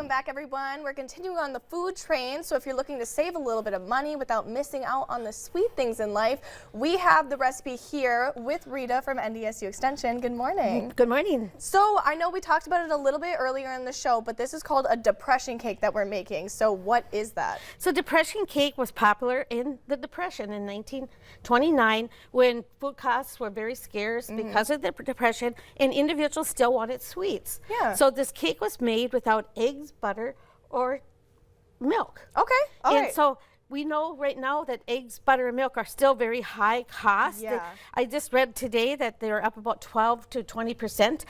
back, everyone. We're continuing on the food train, so if you're looking to save a little bit of money without missing out on the sweet things in life, we have the recipe here with Rita from NDSU Extension. Good morning. Good morning. So I know we talked about it a little bit earlier in the show, but this is called a depression cake that we're making. So what is that? So depression cake was popular in the Depression in 1929 when food costs were very scarce because of the Depression, and individuals still wanted sweets. Yeah. So this cake was made without eggs, butter, or milk. Okay. All and right. so we know right now that eggs, butter, and milk are still very high cost. Yeah. I just read today that they're up about 12 to 20%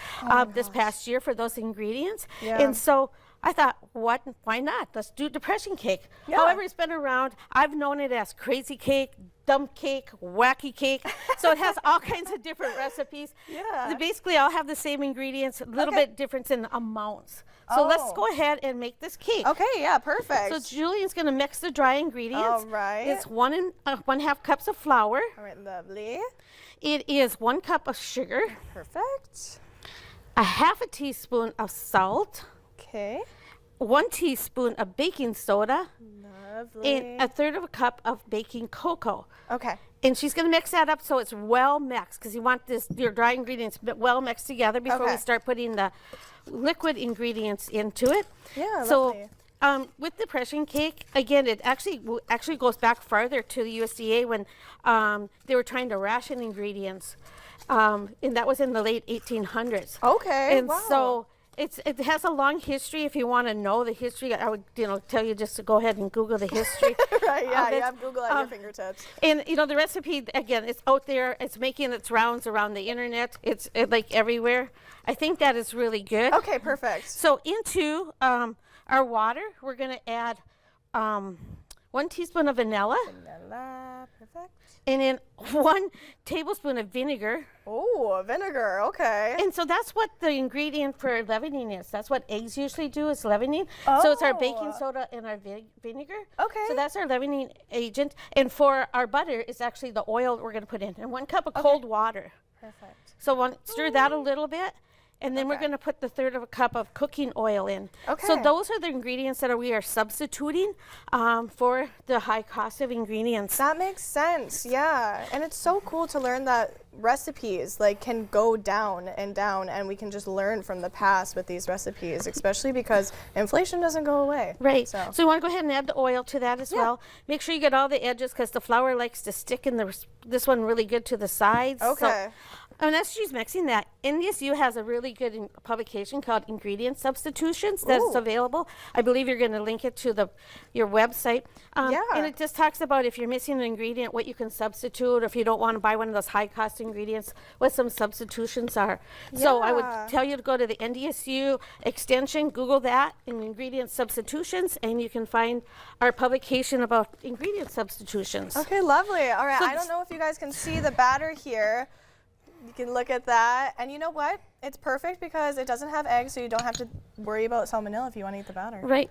this past year for those ingredients. Yeah. And so I thought, why not? Let's do depression cake. Yeah. However, it's been around. I've known it as crazy cake, dumb cake, wacky cake. So it has all kinds of different recipes. Yeah. They basically all have the same ingredients, a little bit difference in amounts. So let's go ahead and make this cake. Okay, yeah, perfect. So Julian's going to mix the dry ingredients. All right. It's 1.5 cups of flour. All right, lovely. It is 1 cup of sugar. Perfect. A half a teaspoon of salt. Okay. 1 teaspoon of baking soda. Lovely. And 1/3 of a cup of baking cocoa. Okay. And she's going to mix that up so it's well mixed, because you want your dry ingredients well mixed together before we start putting the liquid ingredients into it. Yeah, so lovely. with depression cake, again, it actually goes back farther to the USDA when they were trying to ration ingredients, and that was in the late 1800s. Okay. And so it has a long history. If you want to know the history, I would tell you just to go ahead and Google the history. Right, yeah, you have Google at your fingertips. And the recipe, again, it's out there. It's making its rounds around the internet. It's like everywhere. I think that is really good. Okay, perfect. So into our water, we're going to add 1 teaspoon of vanilla. Vanilla, perfect. And then 1 tablespoon of vinegar. Oh, vinegar, okay. And so that's what the ingredient for leavening is. That's what eggs usually do, is leavening. So it's our baking soda and our vinegar. Okay. So that's our leavening agent. And for our butter, it's actually the oil we're going to put in. And 1 cup of cold water. Perfect. So stir that a little bit. And then we're going to put the 1/3 of a cup of cooking oil in. Okay. So those are the ingredients that we are substituting for the high cost of ingredients. That makes sense, yeah. And it's so cool to learn that recipes can go down, and we can just learn from the past with these recipes, especially because inflation doesn't go away. Right. So you want to go ahead and add the oil to that as well. Make sure you get all the edges, because the flour likes to stick in this one really good to the sides. Okay. And as she's mixing that, NDSU has a really good publication called Ingredient Substitutions that's available. I believe you're going to link it to your website. And it just talks about if you're missing an ingredient, what you can substitute, or if you don't want to buy one of those high-cost ingredients, what some substitutions are. So I would tell you to go to the NDSU Extension, Google that, and Ingredient Substitutions, and you can find our publication about ingredient substitutions. Okay, lovely. All right, So I don't know if you guys can see the batter here. You can look at that, and you know what? It's perfect because it doesn't have eggs, so you don't have to worry about salmonella if you want to eat the batter. Right,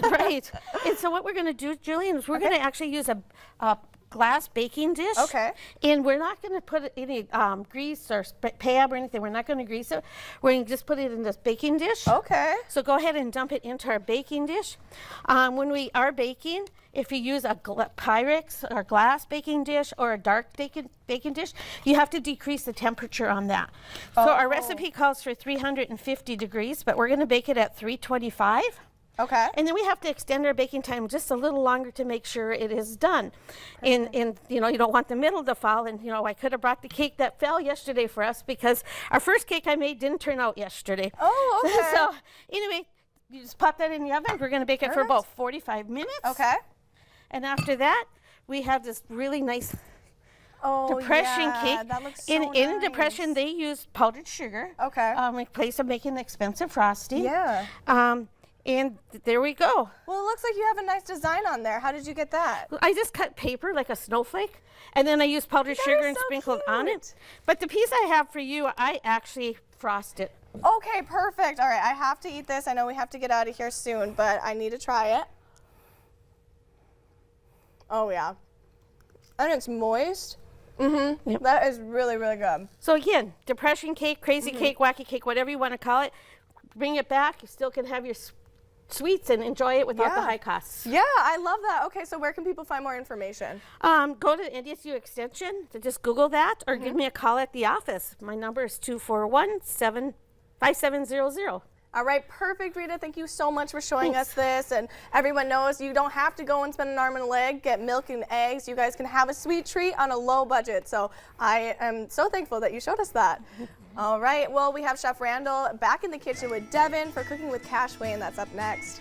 right. And so what we're going to do, Julian, is we're going to actually use a glass baking dish. Okay. And we're not going to put any grease or pab or anything. We're not going to grease it. We're going to just put it in this baking dish. Okay. So go ahead and dump it into our baking dish. When we are baking, if you use a Pyrex or glass baking dish or a dark baking dish, you have to decrease the temperature on that. So our recipe calls for 350 degrees, but we're going to bake it at 325. Okay. And then we have to extend our baking time just a little longer to make sure it is done. And you don't want the middle to fall. And I could have brought the cake that fell yesterday for us, because our first cake I made didn't turn out yesterday. Oh, okay. So anyway, you just pop that in the oven. We're going to bake it for about 45 minutes. Okay. And after that, we have this really nice depression cake. That looks so in depression, they use powdered sugar. Okay. In place of making expensive frosting. Yeah. And there we go. Well, it looks like you have a nice design on there. How did you get that? I just cut paper like a snowflake, and then I used powdered sugar and sprinkled on it. But the piece I have for you, I actually frosted. Okay, perfect. All right, I have to eat this. I know we have to get out of here soon, but I need to try it. Oh, yeah. And it's moist. Mm-hmm. Yep. That is really, really good. So again, depression cake, crazy cake, wacky cake, whatever you want to call it. Bring it back. You still can have your sweets and enjoy it without the high costs. Yeah, I love that. Okay, so where can people find more information? Go to NDSU Extension, to just Google that, or give me a call at the office. My number is 241-5700. All right, perfect, Rita. Thank you so much for showing us this. And everyone knows you don't have to go and spend an arm and a leg, get milk and eggs. You guys can have a sweet treat on a low budget. So I am so thankful that you showed us that. All right, well, we have Chef Randall back in the kitchen with Devin for Cooking with Cashway, and that's up next.